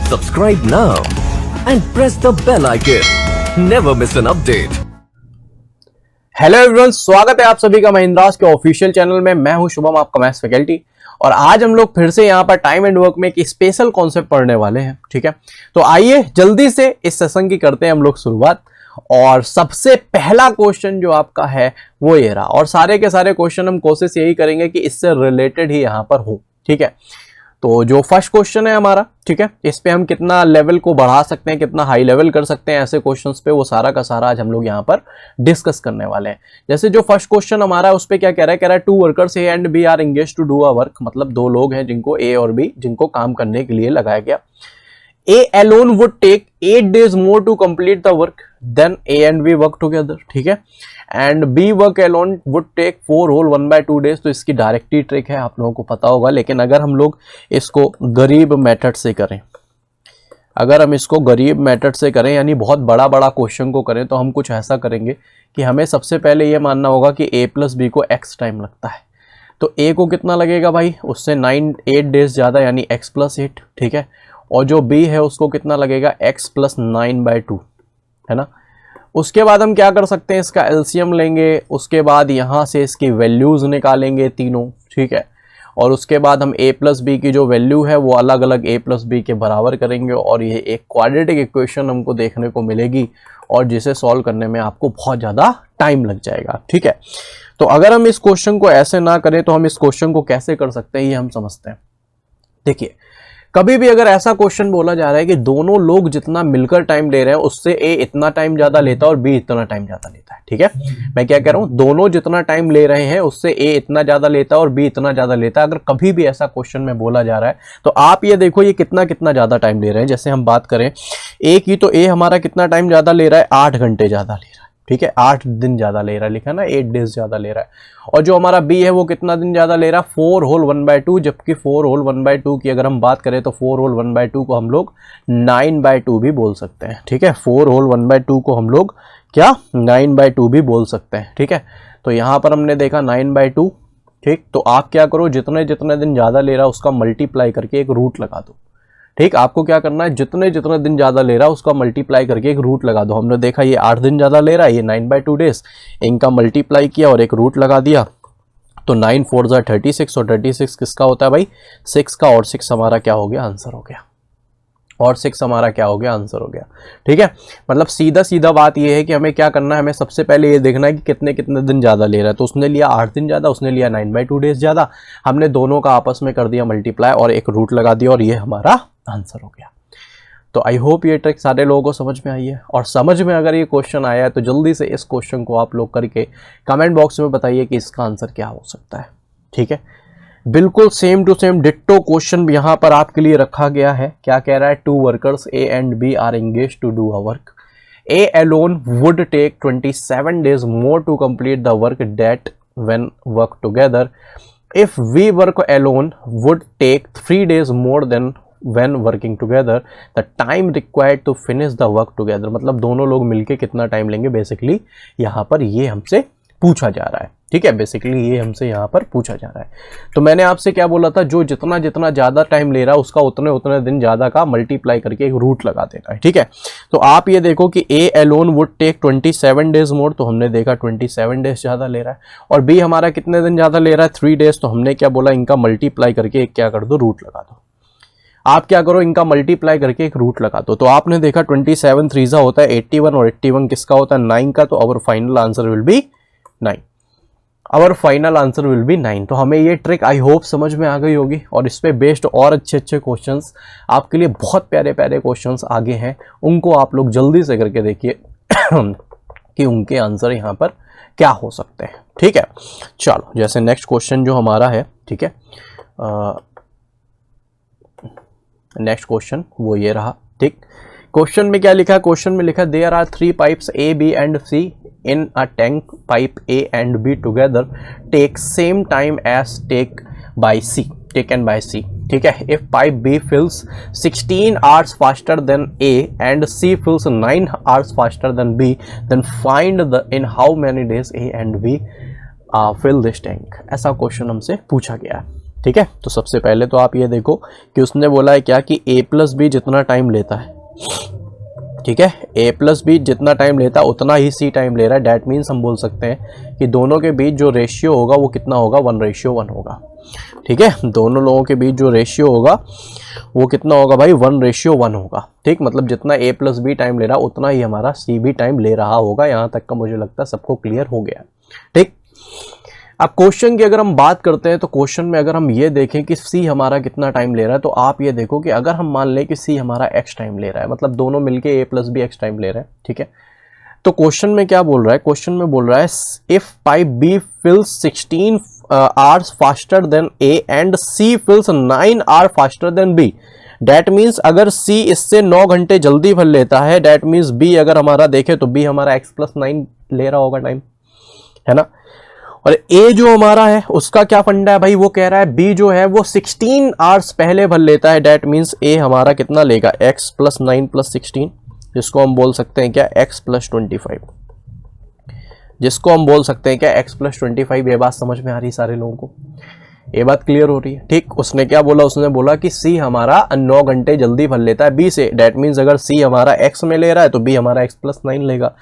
Subscribe now and press the bell icon. Never miss an update. Hello everyone, स्वागत है आप सभी का महिंद्रास के ऑफिशियल चैनल में। मैं हूं शुभम, आपका मैथ्स फैकल्टी, और आज हम लोग फिर से यहां पर टाइम एंड वर्क में एक स्पेशल कॉन्सेप्ट पढ़ने वाले हैं। ठीक है, तो आइए जल्दी से इस सेशन की करते हैं हम लोग शुरुआत। और सबसे पहला क्वेश्चन जो आपका है वो ये रहा, और सारे के सारे क्वेश्चन हम कोशिश यही करेंगे कि इससे रिलेटेड ही यहां पर हो। ठीक है, तो जो फर्स्ट क्वेश्चन है हमारा, ठीक है, इस पे हम कितना लेवल को बढ़ा सकते हैं, कितना हाई लेवल कर सकते हैं ऐसे क्वेश्चंस पे, वो सारा का सारा आज हम लोग यहाँ पर डिस्कस करने वाले हैं। जैसे जो फर्स्ट क्वेश्चन हमारा है उस पे क्या कह रहा है, two workers A and B are engaged to do a work, मतलब दो लोग हैं जिनको ए और बी, जिनको काम करने के लिए लगाया गया। A alone would take 8 days more to complete the work than A and B work together, ठीक है, and B work alone would take 4 whole 1/2 days। तो इसकी डायरेक्ट ही ट्रिक है, आप लोगों को पता होगा, लेकिन अगर हम लोग इसको गरीब मेथड से करें, अगर हम इसको गरीब मेथड से करें यानी बहुत बड़ा बड़ा क्वेश्चन को करें, तो हम कुछ ऐसा करेंगे कि हमें सबसे पहले ये मानना होगा कि A प्लस बी को x टाइम लगता है, तो A को कितना लगेगा भाई, उससे 8 डेज ज़्यादा यानी x प्लस 8, ठीक है, और जो B है उसको कितना लगेगा, x प्लस 9/2, है ना। उसके बाद हम क्या कर सकते हैं, इसका एलसीएम लेंगे, उसके बाद यहाँ से इसकी वैल्यूज़ निकालेंगे तीनों, ठीक है, और उसके बाद हम a प्लस बी की जो वैल्यू है वो अलग अलग a प्लस बी के बराबर करेंगे, और ये एक क्वाड्रेटिक इक्वेशन हमको देखने को मिलेगी, और जिसे सॉल्व करने में आपको बहुत ज़्यादा टाइम लग जाएगा। ठीक है, तो अगर हम इस क्वेश्चन को ऐसे ना करें तो हम इस क्वेश्चन को कैसे कर सकते हैं, ये हम समझते हैं। देखिए, कभी भी अगर ऐसा क्वेश्चन बोला जा रहा है कि दोनों लोग जितना मिलकर टाइम ले रहे हैं उससे ए इतना टाइम ज्यादा लेता है और बी इतना टाइम ज्यादा लेता है, ठीक है, मैं क्या कह रहा हूं, दोनों जितना टाइम ले रहे हैं उससे ए इतना ज्यादा लेता है और बी इतना ज्यादा लेता है। अगर कभी भी ऐसा क्वेश्चन में बोला जा रहा है तो आप ये देखो ये कितना कितना ज्यादा टाइम ले रहे हैं। जैसे हम बात करें ए की, तो ए हमारा कितना टाइम ज्यादा ले रहा है, 8 घंटे ज्यादा ले रहा है, ठीक है, 8 दिन ज्यादा ले रहा है, लिखा ना, 8 डेज ज्यादा ले रहा है। और जो हमारा बी है वो कितना दिन ज्यादा ले रहा है, 4 होल 1/2, जबकि 4 होल 1/2 की अगर हम बात करें तो 4 होल 1/2 को हम लोग 9/2 भी बोल सकते हैं। ठीक है, 4 होल 1/2 को हम लोग क्या 9/2 भी बोल सकते हैं। ठीक है, तो यहाँ पर हमने देखा 9/2, ठीक, तो आप क्या करो, जितने जितने दिन ज्यादा ले रहा है उसका मल्टीप्लाई करके एक रूट लगा दो। ठीक, आपको क्या करना है, जितने जितने दिन ज़्यादा ले रहा है उसका मल्टीप्लाई करके एक रूट लगा दो। हमने देखा ये 8 दिन ज़्यादा ले रहा है, ये 9/2 डेज, इनका मल्टीप्लाई किया और एक रूट लगा दिया, तो 9 4 जा 36, और 36 किसका होता है भाई, 6 का, और 6 हमारा क्या हो गया, आंसर हो गया, और 6 हमारा क्या हो गया, आंसर हो गया। ठीक है, मतलब सीधा सीधा बात ये है कि हमें क्या करना है, हमें सबसे पहले ये देखना है कि कितने कितने दिन ज़्यादा ले रहा है। तो उसने लिया 8 दिन ज़्यादा, उसने लिया 9/2 डेज ज़्यादा, हमने दोनों का आपस में कर दिया मल्टीप्लाई और एक रूट लगा दिया, और ये हमारा आंसर हो गया। तो आई होप ये ट्रिक सारे लोगों को समझ में आई है, और समझ में अगर ये क्वेश्चन आया है तो जल्दी से इस क्वेश्चन को आप लोग करके कमेंट बॉक्स में बताइए कि इसका आंसर क्या हो सकता है। ठीक है, बिल्कुल same to same ditto question यहाँ पर आपके लिए रखा गया है। क्या कह रहा है, 2 workers A and B are engaged to do a work, A alone would take 27 days more to complete the work that when work together, if we work alone would take 3 days more than when working together, the time required to finish the work together, मतलब दोनों लोग मिलके कितना time लेंगे, basically यहाँ पर ये हमसे पूछा जा रहा है। ठीक है, बेसिकली ये हमसे यहाँ पर पूछा जा रहा है। तो मैंने आपसे क्या बोला था, जो जितना जितना ज़्यादा टाइम ले रहा है उसका उतने उतने दिन ज़्यादा का मल्टीप्लाई करके एक रूट लगा देना है। ठीक है, तो आप ये देखो कि A alone would take 27 days more, तो हमने देखा 27 डेज ज़्यादा ले रहा है, और बी हमारा कितने दिन ज़्यादा ले रहा है, 3 days, तो हमने क्या बोला, इनका मल्टीप्लाई करके एक क्या कर दो, रूट लगा दो। आप क्या करो, इनका मल्टीप्लाई करके एक रूट लगा दो। तो आपने देखा 27 3 होता है 81, और 81 किसका होता है, 9 का, तो our final answer will be 9, our final answer will be 9। तो हमें ये ट्रिक आई होप समझ में आ गई होगी, और इस पे बेस्ड और अच्छे अच्छे क्वेश्चंस आपके लिए, बहुत प्यारे प्यारे क्वेश्चंस आगे हैं, उनको आप लोग जल्दी से करके देखिए कि उनके आंसर यहाँ पर क्या हो सकते हैं। ठीक है, चलो जैसे नेक्स्ट क्वेश्चन जो हमारा है, ठीक है, नेक्स्ट क्वेश्चन वो ये रहा। ठीक, क्वेश्चन में क्या लिखा है, क्वेश्चन में लिखा there are 3 pipes A B and C in a tank, pipe A and B together take same time as taken by C. ठीक है, if pipe B fills 16 hours faster than A and C fills 9 hours faster than B, then find the in how many days A and B fill this tank. ऐसा question हमसे पूछा गया है। ठीक है। तो सबसे पहले तो आप ये देखो कि उसने बोला है क्या कि a प्लस बी जितना टाइम लेता है, ठीक है, a प्लस बी जितना टाइम लेता है उतना ही c टाइम ले रहा है। डैट मीन्स हम बोल सकते हैं कि दोनों के बीच जो रेशियो होगा वो कितना होगा, 1:1 होगा। ठीक है, दोनों लोगों के बीच जो रेशियो होगा वो कितना होगा भाई, 1:1 होगा। ठीक, मतलब जितना a प्लस बी टाइम ले रहा उतना ही हमारा c भी टाइम ले रहा होगा। यहाँ तक का मुझे लगता है सबको क्लियर हो गया। ठीक, अब क्वेश्चन की अगर हम बात करते हैं तो क्वेश्चन में अगर हम ये देखें कि c हमारा कितना टाइम ले रहा है, तो आप ये देखो कि अगर हम मान लें कि c हमारा x टाइम ले रहा है, मतलब दोनों मिलके a plus B x time ले रहे हैं। ठीक है, तो क्वेश्चन में क्या बोल रहा है, क्वेश्चन में बोल रहा है if pipe b fills 16 hours faster than a and c fills 9 hours faster than b, that means अगर c इससे 9 घंटे जल्दी भर लेता है, डैट मीन्स b अगर हमारा देखे तो b हमारा x प्लस 9 ले रहा होगा टाइम, है ना। और a जो हमारा है उसका क्या फंडा है भाई, वो कह रहा है b जो है वो 16 आवर्स पहले भर लेता है। डैट मीन्स a हमारा कितना लेगा, x प्लस 9 प्लस 16, जिसको हम बोल सकते हैं क्या, x प्लस 25, जिसको हम बोल सकते हैं क्या, x प्लस 25। ये बात समझ में आ रही है सारे लोगों को, ये बात क्लियर हो रही है। ठीक, उसने क्या बोला, उसने बोला कि c हमारा 9 घंटे जल्दी भर लेता है b से। डैट मीन्स अगर c हमारा x में ले रहा है तो b हमारा x प्लस 9 लेगा।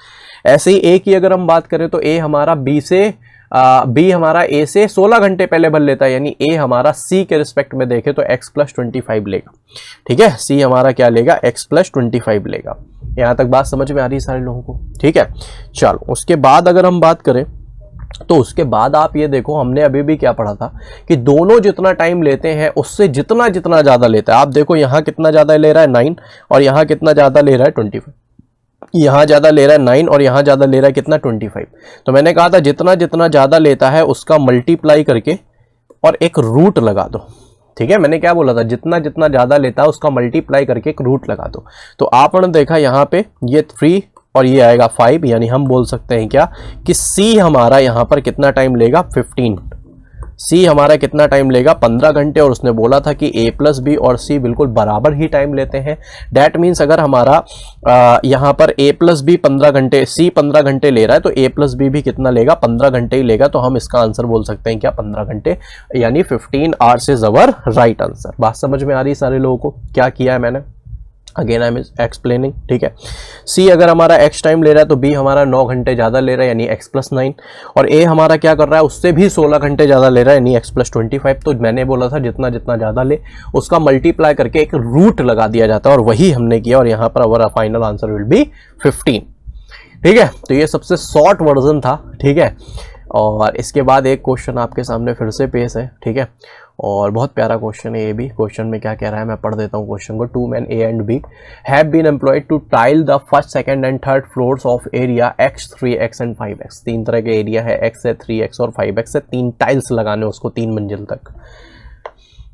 ऐसे ही a की अगर हम बात करें तो a हमारा b हमारा a से 16 घंटे पहले भर लेता है, यानी a हमारा c के रिस्पेक्ट में देखे तो x प्लस 25 लेगा। ठीक है, c हमारा क्या लेगा, x प्लस 25 लेगा। यहाँ तक बात समझ में आ रही है सारे लोगों को। ठीक है, चलो उसके बाद अगर हम बात करें तो उसके बाद आप ये देखो, हमने अभी भी क्या पढ़ा था कि दोनों जितना टाइम लेते हैं उससे जितना जितना ज़्यादा लेता है। आप देखो यहाँ कितना ज़्यादा ले रहा है 9, और यहाँ कितना ज़्यादा ले रहा है 25, यहाँ ज़्यादा ले रहा है 9 और यहाँ ज़्यादा ले रहा है कितना 25। तो मैंने कहा था जितना जितना ज़्यादा लेता है उसका मल्टीप्लाई करके और एक रूट लगा दो। ठीक है, मैंने क्या बोला था, जितना जितना ज़्यादा लेता है उसका मल्टीप्लाई करके एक रूट लगा दो। तो आपने देखा यहाँ पे ये 3 और ये आएगा 5, यानी हम बोल सकते हैं क्या कि c हमारा यहाँ पर कितना टाइम लेगा, 15। c हमारा कितना टाइम लेगा, 15 घंटे। और उसने बोला था कि a प्लस बी और c बिल्कुल बराबर ही टाइम लेते हैं। डैट मीन्स अगर हमारा यहाँ पर a प्लस बी 15 घंटे, c 15 घंटे ले रहा है तो a प्लस बी भी कितना लेगा, 15 घंटे ही लेगा। तो हम इसका आंसर बोल सकते हैं क्या, 15 घंटे, यानी 15 hours is our right answer. बात समझ में आ रही है सारे लोगों को, क्या किया है मैंने, अगेन आई एम एक्सप्लेनिंग। ठीक है, c अगर हमारा x टाइम ले रहा है तो b हमारा 9 घंटे ज़्यादा ले रहा है, यानी x प्लस 9, और a हमारा क्या कर रहा है, उससे भी 16 घंटे ज़्यादा ले रहा है, यानी x प्लस 25। तो मैंने बोला था जितना जितना ज़्यादा ले उसका मल्टीप्लाई करके एक रूट लगा दिया जाता है, और वही हमने किया, और यहाँ पर हमारा फाइनल आंसर विल बी 15। ठीक है, तो ये सबसे शॉर्ट वर्जन था। ठीक है, और इसके बाद एक क्वेश्चन आपके सामने फिर से पेश है। ठीक है, और बहुत प्यारा क्वेश्चन है ये भी। क्वेश्चन में क्या कह रहा है मैं पढ़ देता हूँ क्वेश्चन को। 2 men A and B have been employed to tile the first, second and third floors of area X, 3X and 5X। 3 तरह के एरिया है, X है, 3X और 5X है। 3 टाइल्स लगाने उसको 3 मंजिल तक।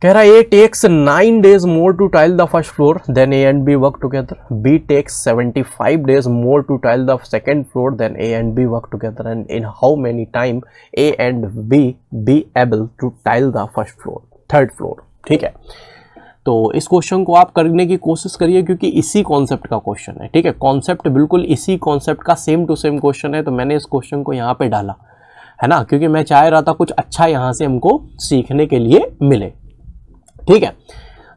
कह रहा है A takes 9 days more to tile the first floor than A and B work together. B takes 75 days more to tile the second floor than A and B work together. And in how many time A and B be able to tile the first floor, third floor? ठीक है, तो इस question को आप करने की कोशिश करिए क्योंकि इसी कॉन्सेप्ट का क्वेश्चन है। ठीक है, कॉन्सेप्ट बिल्कुल इसी कॉन्सेप्ट का सेम टू सेम क्वेश्चन है, तो मैंने इस क्वेश्चन को यहाँ पे डाला है ना, क्योंकि मैं चाह रहा था कुछ अच्छा यहाँ से हमको सीखने के लिए मिले। ठीक है,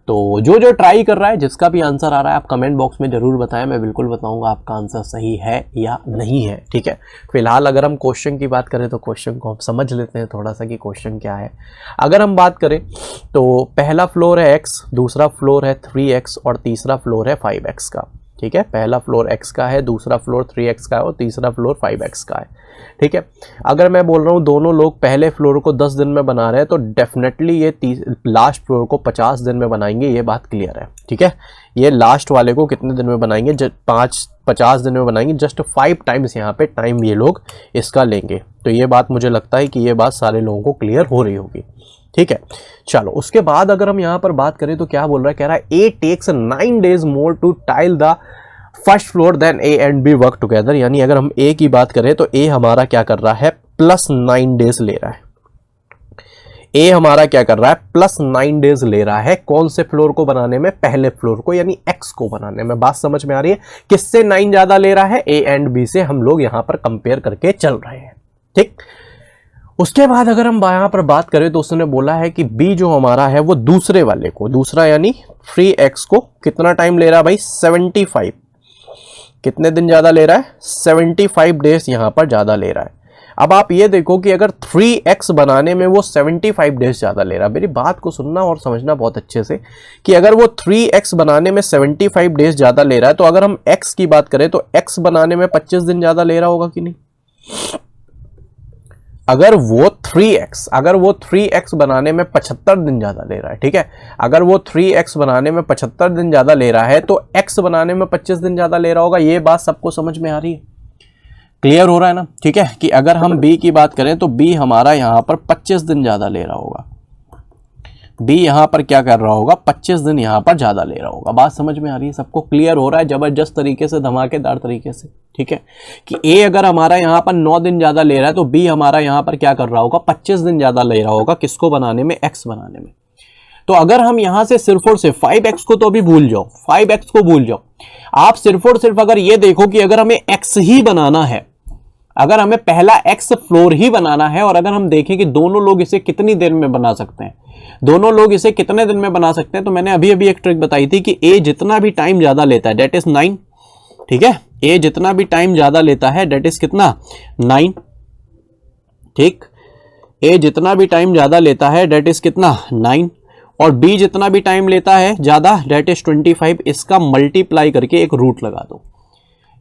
तो जो जो ट्राई कर रहा है, जिसका भी आंसर आ रहा है, आप कमेंट बॉक्स में जरूर बताएं, मैं बिल्कुल बताऊंगा आपका आंसर सही है या नहीं है। ठीक है, फिलहाल अगर हम क्वेश्चन की बात करें तो क्वेश्चन को हम समझ लेते हैं थोड़ा सा कि क्वेश्चन क्या है। अगर हम बात करें तो पहला फ्लोर है x, दूसरा फ्लोर है 3x और तीसरा फ्लोर है 5x का। ठीक है, पहला फ्लोर x का है, दूसरा फ्लोर 3x का है और तीसरा फ्लोर 5x का है। ठीक है, अगर मैं बोल रहा हूँ दोनों लोग पहले फ्लोर को 10 दिन में बना रहे हैं तो डेफिनेटली ये लास्ट फ्लोर को 50 दिन में बनाएंगे, ये बात क्लियर है। ठीक है, ये लास्ट वाले को कितने दिन में बनाएंगे, 50 दिन में बनाएंगे। जस्ट 5 टाइम्स यहाँ पे टाइम ये लोग इसका लेंगे। तो ये बात मुझे लगता है कि ये बात सारे लोगों को क्लियर हो रही होगी। ठीक है, चलो उसके बाद अगर हम यहाँ पर बात करें तो क्या बोल रहा है, कह रहा है A takes 9 days more to tile the first floor than A and B work together. यानी अगर हम A की बात करें तो A हमारा क्या कर रहा है, प्लस 9 डेज ले रहा है। A हमारा क्या कर रहा है, प्लस 9 डेज ले रहा है। कौन से फ्लोर को बनाने में, पहले फ्लोर को, यानी X को बनाने में। बात समझ में आ रही है, किससे 9 ज्यादा ले रहा है, A and B से हम लोग यहां पर कंपेयर करके चल रहे हैं। ठीक, उसके बाद अगर हम यहाँ पर बात करें तो उसने बोला है कि बी जो हमारा है वो दूसरे वाले को, दूसरा यानी 3x को कितना टाइम ले रहा है भाई, 75, कितने दिन ज्यादा ले रहा है, 75 डेज यहां पर ज्यादा ले रहा है। अब आप ये देखो कि अगर 3x बनाने में वो 75 डेज ज्यादा ले रहा है, मेरी बात को सुनना और समझना बहुत अच्छे से कि अगर वो 3x बनाने में 75 डेज ज्यादा ले रहा है तो अगर हम x की बात करें तो x बनाने में 25 दिन ज्यादा ले रहा होगा कि नहीं। अगर वो 3x बनाने में 75 दिन ज्यादा ले रहा है, ठीक है, अगर वो 3x बनाने में 75 दिन ज्यादा ले रहा है तो x बनाने में 25 दिन ज्यादा ले रहा होगा। ये बात सबको समझ में आ रही है, क्लियर हो रहा है ना, ठीक है, कि अगर हम b की बात करें तो b हमारा यहां पर 25 दिन ज्यादा ले रहा होगा, b यहां पर क्या कर रहा होगा, 25 दिन यहां पर ज्यादा ले रहा होगा। बात समझ में आ रही है, सबको क्लियर हो रहा है जबरदस्त तरीके से, धमाकेदार तरीके से, ठीक है, कि a अगर हमारा यहां पर 9 दिन ज्यादा ले रहा है तो b हमारा यहां पर क्या कर रहा होगा, 25 दिन ज्यादा ले रहा होगा, किसको बनाने में, x बनाने में। तो अगर हम यहां से सिर्फ और सिर्फ 5x को तो अभी भूल जाओ, 5x को भूल जाओ, आप सिर्फ और सिर्फ अगर ये देखो कि अगर हमें x ही बनाना है, अगर हमें पहला x फ्लोर ही बनाना है, और अगर हम देखें कि दोनों लोग इसे कितनी देर में बना सकते हैं, दोनों लोग इसे कितने दिन में बना सकते हैं, तो मैंने अभी अभी एक ट्रिक बताई थी कि a जितना भी टाइम ज्यादा लेता है डेट इज 9, ठीक है, a जितना भी टाइम ज्यादा लेता है डेट इज कितना, 9, ठीक, a जितना भी टाइम ज्यादा लेता है डेट इज कितना, 9, और b जितना भी टाइम लेता है ज्यादा डेट इज 25। इसका मल्टीप्लाई करके एक रूट लगा दो।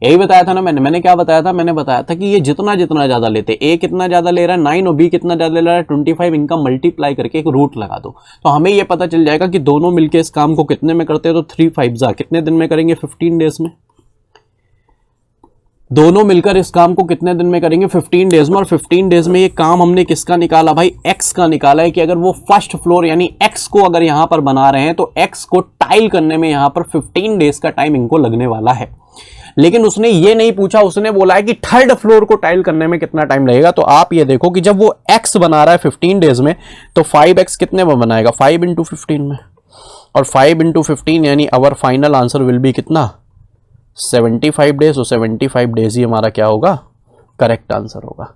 यही बताया था ना मैंने क्या बताया था, मैंने बताया था कि ये जितना जितना ज्यादा लेते, a कितना ज्यादा ले रहा है 9 और b कितना ज्यादा ले रहा है 25, इनका मल्टीप्लाई करके एक रूट लगा दो, तो हमें ये पता चल जाएगा कि दोनों मिलके इस काम को कितने में करते हैं। तो 3 5 कितने दिन में करेंगे, 15 डेज में। दोनों मिलकर इस काम को कितने दिन में करेंगे, 15 डेज में। और 15 डेज में ये काम हमने किसका निकाला भाई, x का निकाला है, कि अगर वो फर्स्ट फ्लोर यानी x को अगर यहां पर बना रहे हैं तो x को टाइल करने में यहां पर 15 डेज का टाइम इनको लगने वाला है। लेकिन उसने ये नहीं पूछा, उसने बोला है कि थर्ड फ्लोर को टाइल करने में कितना टाइम लगेगा। तो आप ये देखो कि जब वो x बना रहा है 15 डेज में तो 5x कितने में बनाएगा, 5 इंटू 15 में, और 5 इंटू 15 यानी our final answer will be कितना, 75 डेज। तो 75 डेज ही हमारा क्या होगा, करेक्ट आंसर होगा।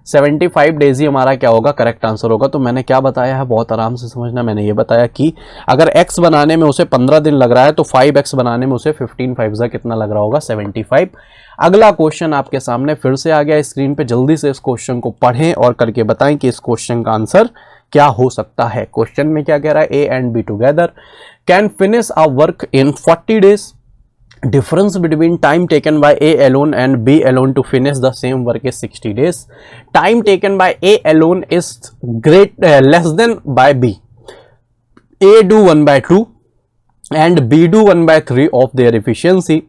75 डेज ही हमारा क्या होगा, करेक्ट आंसर होगा। तो मैंने क्या बताया है, बहुत आराम से समझना, मैंने ये बताया कि अगर x बनाने में उसे 15 दिन लग रहा है तो 5x बनाने में उसे 15 5 कितना लग रहा होगा, 75। अगला क्वेश्चन आपके सामने फिर से आ गया स्क्रीन पे, जल्दी से इस क्वेश्चन को पढ़ें और करके बताएं कि इस क्वेश्चन का आंसर क्या हो सकता है। क्वेश्चन में क्या कह रहा है, ए and B together can finish a work in 40 days. Difference between time taken by A alone and B alone to finish the same work is 60 days. Time taken by A alone is less than by B. A do 1/2 and B do 1/3 of their efficiency.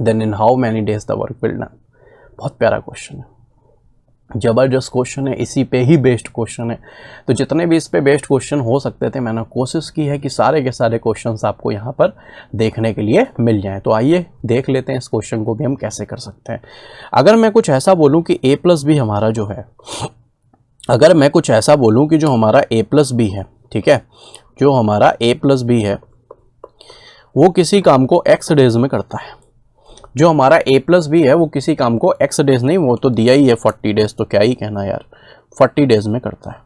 Then in how many days the work will done? बहुत प्यारा question है, जबरदस्त question है, इसी पे ही based question है। तो जितने भी इस पे बेस्ड क्वेश्चन हो सकते थे मैंने कोशिश की है कि सारे के सारे क्वेश्चंस आपको यहाँ पर देखने के लिए मिल जाएं। तो आइए देख लेते हैं इस क्वेश्चन को भी हम कैसे कर सकते हैं। अगर मैं कुछ ऐसा बोलूँ कि a प्लस बी हमारा जो है, अगर मैं कुछ ऐसा बोलूँ कि जो हमारा a प्लस बी है, ठीक है, जो हमारा a प्लस बी है वो किसी काम को x डेज में करता है, जो हमारा a प्लस बी है वो किसी काम को x डेज नहीं, वो तो दिया ही है 40 डेज, तो क्या ही कहना यार, 40 डेज में करता है,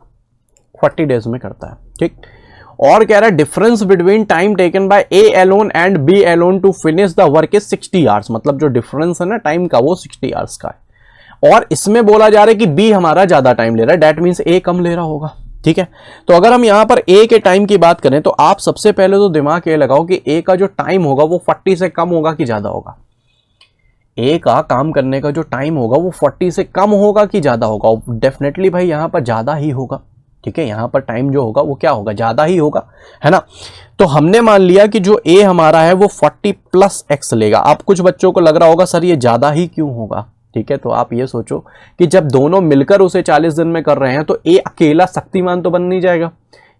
40 डेज में करता है, ठीक। और कह रहा है difference between time taken by a alone and b alone to finish the work is 60 hours. मतलब जो डिफरेंस है ना टाइम का वो 60 आवर्स का है। और इसमें बोला जा रहा है कि b हमारा ज्यादा टाइम ले रहा है, डेट मीन्स a कम ले रहा होगा, ठीक है। तो अगर हम यहां पर a के टाइम की बात करें तो आप सबसे पहले तो दिमाग ये लगाओ कि a का जो टाइम होगा वो 40 से कम होगा कि ज्यादा होगा। ए का काम करने का जो टाइम होगा वो 40 से कम होगा कि ज्यादा होगा। डेफिनेटली भाई यहाँ पर ज्यादा ही होगा, ठीक है, यहाँ पर टाइम जो होगा वो क्या होगा, ज्यादा ही होगा, है ना। तो हमने मान लिया कि जो ए हमारा है वो 40 प्लस एक्स लेगा। अब कुछ बच्चों को लग रहा होगा सर ये ज्यादा ही क्यों होगा, ठीक है। तो आप ये सोचो कि जब दोनों मिलकर उसे 40 दिन में कर रहे हैं तो ए अकेला शक्तिमान तो बन नहीं जाएगा,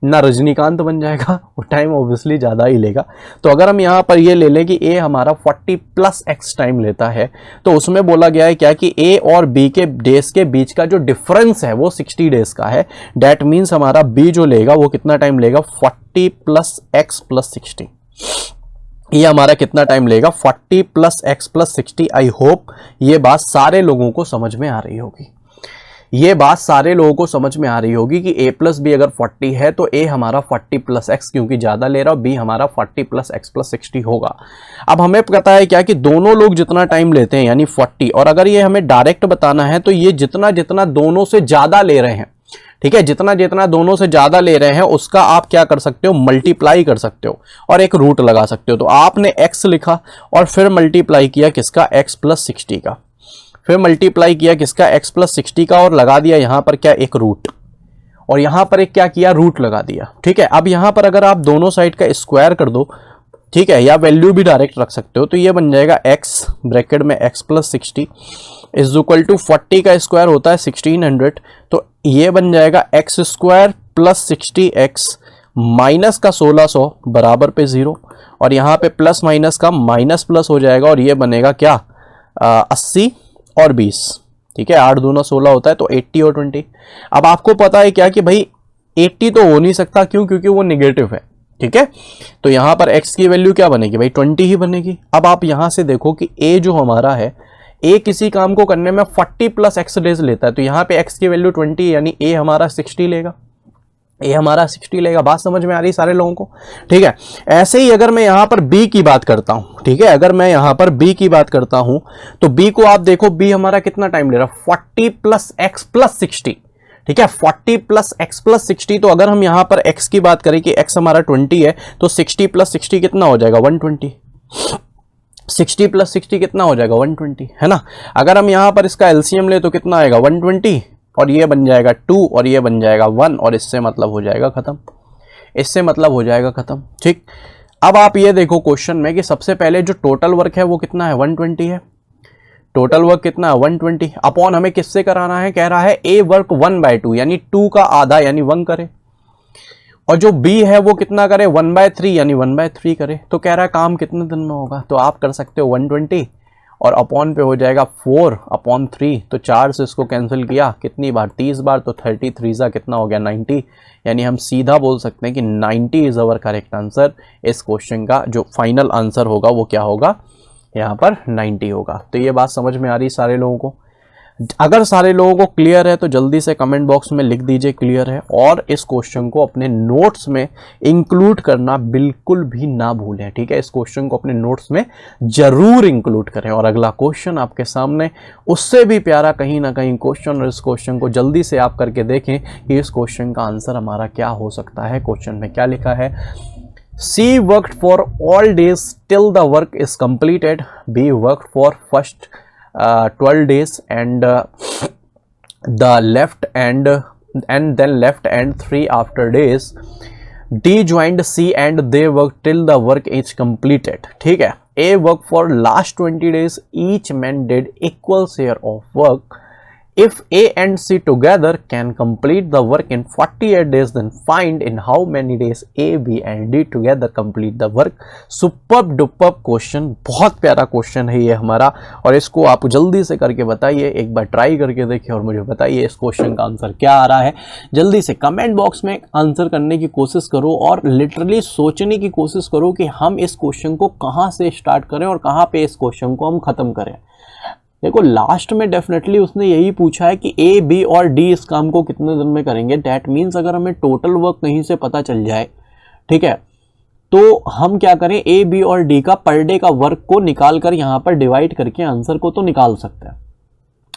ना रजनीकांत बन जाएगा, वो टाइम ऑब्वियसली ज़्यादा ही लेगा। तो अगर हम यहाँ पर ये ले लें कि ए हमारा 40 प्लस एक्स टाइम लेता है तो उसमें बोला गया है क्या कि ए और बी के डेज के बीच का जो डिफरेंस है वो 60 डेज का है। डैट मीन्स हमारा बी जो लेगा वो कितना टाइम लेगा, 40 प्लस एक्स प्लस 60। ये हमारा कितना टाइम लेगा, 40 plus x plus 60। I hope ये बात सारे लोगों को समझ में आ रही होगी। ये बात सारे लोगों को समझ में आ रही होगी कि a प्लस बी अगर 40 है तो a हमारा 40 प्लस एक्स क्योंकि ज़्यादा ले रहा है, b हमारा 40 प्लस एक्स प्लस 60 होगा। अब हमें पता है क्या कि दोनों लोग जितना टाइम लेते हैं यानी 40, और अगर ये हमें डायरेक्ट बताना है तो ये जितना जितना दोनों से ज़्यादा ले रहे हैं, ठीक है, जितना जितना दोनों से ज़्यादा ले रहे हैं उसका आप क्या कर सकते हो, मल्टीप्लाई कर सकते हो और एक रूट लगा सकते हो। तो आपने x लिखा और फिर मल्टीप्लाई किया किसका, x प्लस 60 का, फिर मल्टीप्लाई किया किसका, x प्लस 60 का, और लगा दिया यहां पर क्या, एक रूट, और यहां पर एक क्या किया, रूट लगा दिया। ठीक है, अब यहां पर अगर आप दोनों साइड का स्क्वायर कर दो, ठीक है, या वैल्यू भी डायरेक्ट रख सकते हो, तो ये बन जाएगा x ब्रैकेट में x plus 60 is equal to 40 का स्क्वायर होता है 1600, तो ये बन जाएगा x square plus 60x minus का 1600 बराबर पे 0, और यहाँ पे प्लस माइनस का माइनस प्लस हो जाएगा और ये बनेगा क्या, 80 और 20, ठीक है, 8 दूना 16 होता है, तो 80 और 20। अब आपको पता है क्या कि भाई 80 तो हो नहीं सकता, क्यों, क्योंकि वो निगेटिव है, ठीक है, तो यहाँ पर x की वैल्यू क्या बनेगी भाई, 20 ही बनेगी। अब आप यहाँ से देखो कि a जो हमारा है, a किसी काम को करने में 40 प्लस एक्स डेज लेता है, तो यहाँ पे x की वैल्यू 20 यानी a हमारा 60 लेगा, a हमारा 60 लेगा। बात समझ में आ रही सारे लोगों को, ठीक है। ऐसे ही अगर मैं यहाँ पर b की बात करता हूँ, ठीक है, अगर मैं यहाँ पर b की बात करता हूँ तो b को आप देखो, b हमारा कितना टाइम ले रहा है, 40 प्लस एक्स प्लस 60, ठीक है, 40 प्लस एक्स प्लस 60। तो अगर हम यहाँ पर x की बात करें कि x हमारा 20 है, तो 60 प्लस 60 कितना हो जाएगा, 120, 60 प्लस 60 कितना हो जाएगा, 120, है ना। अगर हम यहाँ पर इसका एलसीएम ले तो कितना आएगा, 120, और ये बन जाएगा 2 और ये बन जाएगा 1, और इससे मतलब हो जाएगा खत्म, इससे मतलब हो जाएगा खत्म, ठीक। अब आप ये देखो क्वेश्चन में कि सबसे पहले जो टोटल वर्क है वो कितना है, 120 है, टोटल वर्क कितना है 120, अपॉन हमें किससे कराना है, कह रहा है ए वर्क 1/2 यानी 2 का आधा यानी 1 करे, और जो b है वो कितना करे, 1/3 यानी 1/3 करे। तो कह रहा है काम कितने दिन में होगा, तो आप कर सकते हो 120 और अपॉन पे हो जाएगा 4/3, तो 4 से इसको कैंसिल किया कितनी बार, 30 बार, तो 33 सा कितना हो गया, 90, यानी हम सीधा बोल सकते हैं कि 90 इज अवर करेक्ट आंसर। इस क्वेश्चन का जो फाइनल आंसर होगा वो क्या होगा, यहाँ पर 90 होगा। तो ये बात समझ में आ रही सारे लोगों को। अगर सारे लोगों को क्लियर है तो जल्दी से कमेंट बॉक्स में लिख दीजिए क्लियर है, और इस क्वेश्चन को अपने नोट्स में इंक्लूड करना बिल्कुल भी ना भूलें, ठीक है, इस क्वेश्चन को अपने नोट्स में जरूर इंक्लूड करें। और अगला क्वेश्चन आपके सामने उससे भी प्यारा कहीं ना कहीं क्वेश्चन, और इस क्वेश्चन को जल्दी से आप करके देखें कि इस क्वेश्चन का आंसर हमारा क्या हो सकता है। क्वेश्चन में क्या लिखा है, C worked for all days till the work is completed. B worked for first 12 days and the left and then left and 3 after days. D joined C and they worked till the work is completed. ठीक है, A worked for last 20 days. Each man did equal share of work. If A and C together can complete the work in 48 days, then find in how many days A, B and D together complete the work. Superb duper question, बहुत प्यारा question है ये हमारा, और इसको आप जल्दी से करके बताइए, एक बार ट्राई करके देखिए और मुझे बताइए इस क्वेश्चन का आंसर क्या आ रहा है। जल्दी से कमेंट बॉक्स में आंसर करने की कोशिश करो और लिटरली सोचने की कोशिश करो कि हम इस क्वेश्चन को कहाँ से स्टार्ट करें और कहाँ पे इस क्वेश्चन को हम ख़त्म करें। देखो लास्ट में डेफिनेटली उसने यही पूछा है कि ए, बी और डी इस काम को कितने दिन में करेंगे। डैट मीन्स अगर हमें टोटल वर्क कहीं से पता चल जाए, ठीक है, तो हम क्या करें, ए, बी और डी का पर डे का वर्क को निकाल कर यहाँ पर डिवाइड करके आंसर को तो निकाल सकते हैं।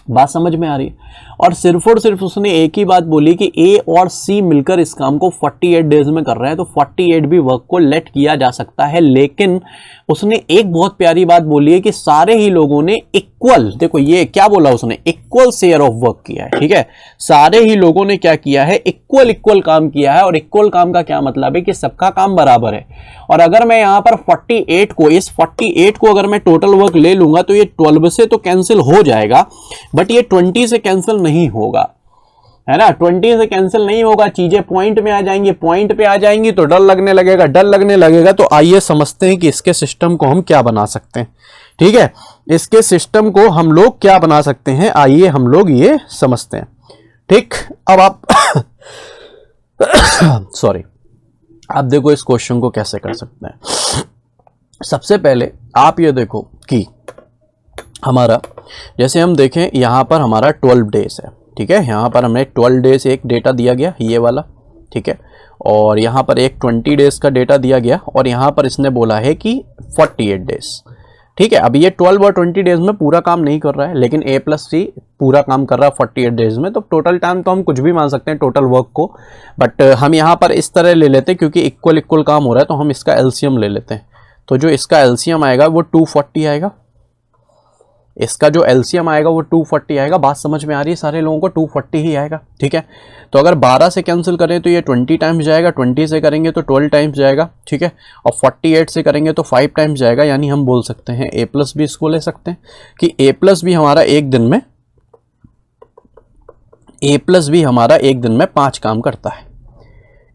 बात समझ में आ रही है। और सिर्फ उसने एक ही बात बोली कि ए और सी मिलकर इस काम को 48 डेज में कर रहे हैं, तो 48 भी वर्क को लेट किया जा सकता है। लेकिन उसने एक बहुत प्यारी बात बोली है कि सारे ही लोगों ने इक्वल, देखो ये क्या बोला उसने, इक्वल शेयर ऑफ वर्क किया है, ठीक है, सारे ही लोगों ने क्या किया है, इक्वल काम किया है। और इक्वल काम का क्या मतलब है कि सबका काम बराबर है। और अगर मैं यहाँ पर 48 को, इस 48 को अगर मैं टोटल वर्क ले लूंगा तो ये 12 से तो कैंसिल हो जाएगा, बट ये 20 से कैंसिल नहीं होगा, है ना, 20 से कैंसिल नहीं होगा। चीजें पॉइंट में आ जाएंगी, पॉइंट पे आ जाएंगी तो डर लगने लगेगा। तो आइए समझते हैं कि इसके सिस्टम को हम क्या बना सकते हैं, ठीक है, इसके सिस्टम को हम लोग क्या बना सकते हैं, आइए हम लोग ये समझते हैं, ठीक। अब आप सॉरी, आप देखो इस क्वेश्चन को कैसे कर सकते हैं। सबसे पहले आप ये देखो कि हमारा, जैसे हम देखें यहां पर हमारा 12 डेज है, ठीक है, यहाँ पर हमें 12 डेज एक डेटा दिया गया ये वाला, ठीक है, और यहाँ पर एक 20 डेज का डेटा दिया गया, और यहाँ पर इसने बोला है कि 48 डेज, ठीक है। अब ये 12 और 20 डेज में पूरा काम नहीं कर रहा है, लेकिन A+C पूरा काम कर रहा है 48 डेज में। तो टोटल टाइम तो हम कुछ भी मान सकते हैं टोटल वर्क को, बट हम यहाँ पर इस तरह ले लेते हैं क्योंकि इक्वल काम हो रहा है, तो हम इसका एलसीएम ले लेते हैं। तो जो इसका एलसीएम आएगा वो 240 आएगा, इसका जो एलसीएम आएगा वो 240 आएगा। बात समझ में आ रही है सारे लोगों को, 240 ही आएगा, ठीक है। तो अगर 12 से कैंसिल करें तो ये 20 टाइम्स जाएगा, 20 से करेंगे तो 12 टाइम्स जाएगा, ठीक है, और 48 से करेंगे तो 5 टाइम्स जाएगा। यानी हम बोल सकते हैं A+B इसको ले सकते हैं कि A+B हमारा एक दिन में पाँच काम करता है।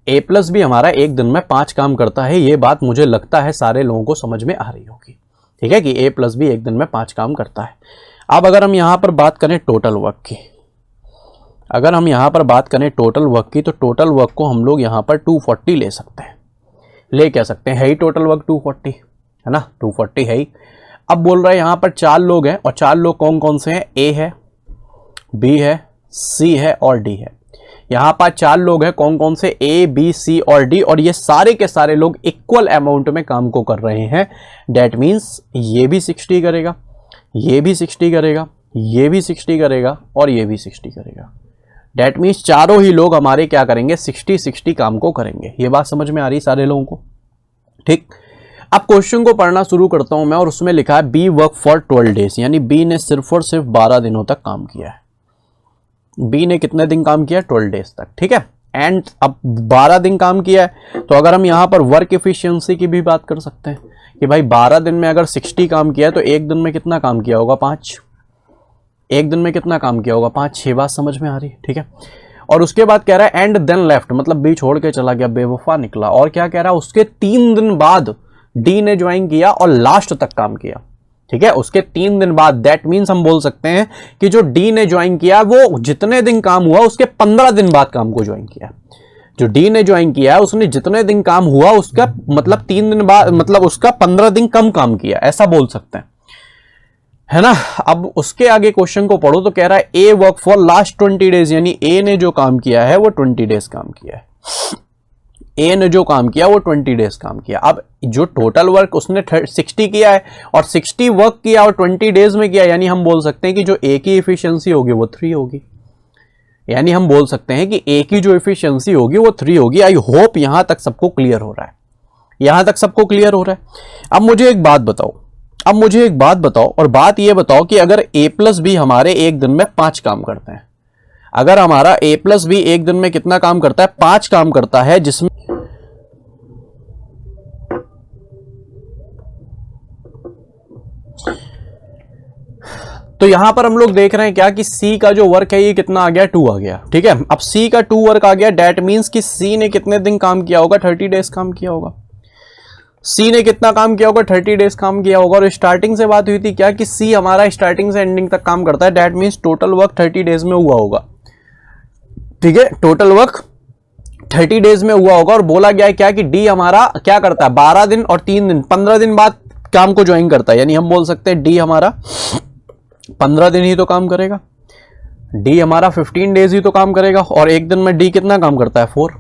A+B हमारा एक दिन में 5 काम करता है। ये बात मुझे लगता है सारे लोगों को समझ में आ रही होगी, ठीक है, कि A+B एक दिन में 5 काम करता है। अब अगर हम यहाँ पर बात करें टोटल वर्क की, तो टोटल वर्क को हम लोग यहाँ पर 240 ले सकते हैं, ले क्या सकते हैं, है ही टोटल वर्क 240, है ना, 240 है ही। अब बोल रहा है यहाँ पर 4 लोग हैं, और 4 लोग कौन कौन से हैं, A है, B है, C है और D है। यहाँ पर 4 लोग हैं, कौन कौन से, A, B, C और D, और ये सारे के सारे लोग इक्वल अमाउंट में काम को कर रहे हैं। डेट मीन्स ये भी 60 करेगा, ये भी 60 करेगा, ये भी 60 करेगा और ये भी 60 करेगा। डेट मीन्स चारों ही लोग हमारे क्या करेंगे, 60 काम को करेंगे। ये बात समझ में आ रही सारे लोगों को, ठीक। अब क्वेश्चन को पढ़ना शुरू करता हूं मैं, और उसमें लिखा है B वर्क फॉर 12 डेज, यानी B ने सिर्फ और सिर्फ 12 दिनों तक काम किया है। B ने कितने दिन काम किया, 12 डेज तक, ठीक है। एंड अब 12 दिन काम किया है, तो अगर हम यहाँ पर वर्क एफिशिएंसी की भी बात कर सकते हैं कि भाई 12 दिन में अगर 60 काम किया है तो एक दिन में कितना काम किया होगा, 5। एक दिन में कितना काम किया होगा, 5। 6 बात समझ में आ रही है, ठीक है। और उसके बाद कह रहा है एंड देन लेफ्ट, मतलब B छोड़ के चला गया, बेवफा निकला। और क्या कह रहा है, उसके 3 दिन बाद D ने ज्वाइन किया और लास्ट तक काम किया, ठीक है, उसके 3 दिन बाद। दैट मीन्स हम बोल सकते हैं कि जो D ने ज्वाइन किया वो जितने दिन काम हुआ उसके 15 दिन बाद काम को ज्वाइन किया। जो D ने ज्वाइन किया है उसने जितने दिन काम हुआ उसका मतलब 3 दिन बाद, मतलब उसका 15 दिन कम काम किया, ऐसा बोल सकते हैं, है ना। अब उसके आगे क्वेश्चन को पढ़ो तो कह रहा है A work for last 20 days, यानी A ने जो काम किया है वो 20 डेज काम किया है। A ने जो काम किया वो 20 डेज काम किया। अब जो टोटल वर्क उसने 60 किया है और 60 वर्क किया और 20 डेज में किया, यानी हम बोल सकते हैं कि जो A की एफिशिएंसी होगी वो 3 होगी। यानी हम बोल सकते हैं कि A की जो एफिशिएंसी होगी वो 3 होगी। आई होप यहां तक सबको क्लियर हो रहा है, यहां तक सबको क्लियर हो रहा है। अब मुझे एक बात बताओ, और बात ये बताओ कि अगर A+B हमारे एक दिन में 5 काम करते हैं, अगर हमारा A+B एक दिन में कितना काम करता है, 5 काम करता है, जिसमें तो यहां पर हम लोग देख रहे हैं क्या कि C का जो वर्क है ये कितना आ गया, 2 आ गया, ठीक है। अब C का 2 वर्क आ गया, डेट मीन्स कि C ने कितने दिन काम किया होगा, 30 डेज काम किया होगा। C ने कितना काम किया होगा, 30 डेज काम किया होगा। और स्टार्टिंग से बात हुई थी क्या कि C हमारा स्टार्टिंग से एंडिंग तक काम करता है, that means total work 30 days में हुआ होगा, ठीक है। टोटल वर्क 30 डेज में हुआ होगा। और बोला गया है क्या कि D हमारा क्या करता है, 12 दिन और 3 दिन 15 दिन बाद काम को ज्वाइन करता है। यानी हम बोल सकते हैं D हमारा 15 दिन ही तो काम करेगा, D हमारा 15 डेज ही तो काम करेगा। और एक दिन में D कितना काम करता है, 4।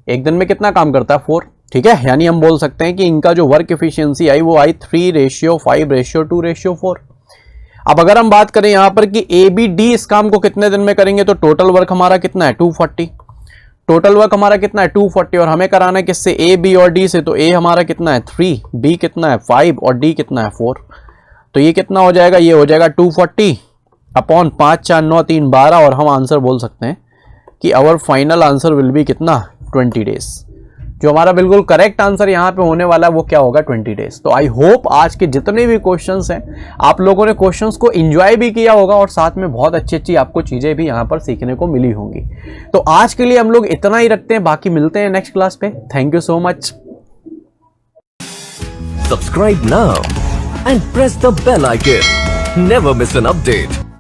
एक दिन में कितना काम करता है, 4, ठीक है। यानी हम बोल सकते हैं कि इनका जो वर्क एफिशिएंसी आई वो आई 3:5:2:4। अब अगर हम बात करें यहां पर कि ABD इस काम को कितने दिन में करेंगे, तो टोटल वर्क हमारा कितना है, 240। टोटल वर्क हमारा कितना है, 240, और हमें कराना है किससे, A, B और D से। तो A हमारा कितना है, 3, B कितना है, 5 और D कितना है, 4। तो ये कितना हो जाएगा, ये हो जाएगा 240 अपॉन 5 4 9 3 12। और हम आंसर बोल सकते हैं कि our final answer will be कितना, 20 डेज। जो हमारा बिल्कुल करेक्ट आंसर यहाँ पे होने वाला है वो क्या होगा, 20 डेज। तो आई होप आज के जितने भी क्वेश्चंस हैं आप लोगों ने क्वेश्चंस को एंजॉय भी किया होगा, और साथ में बहुत अच्छी अच्छी आपको चीजें भी यहाँ पर सीखने को मिली होंगी। तो आज के लिए हम लोग इतना ही रखते हैं, बाकी मिलते हैं नेक्स्ट क्लास पे। Thank you so much. Subscribe now and press the bell icon. Never miss an update.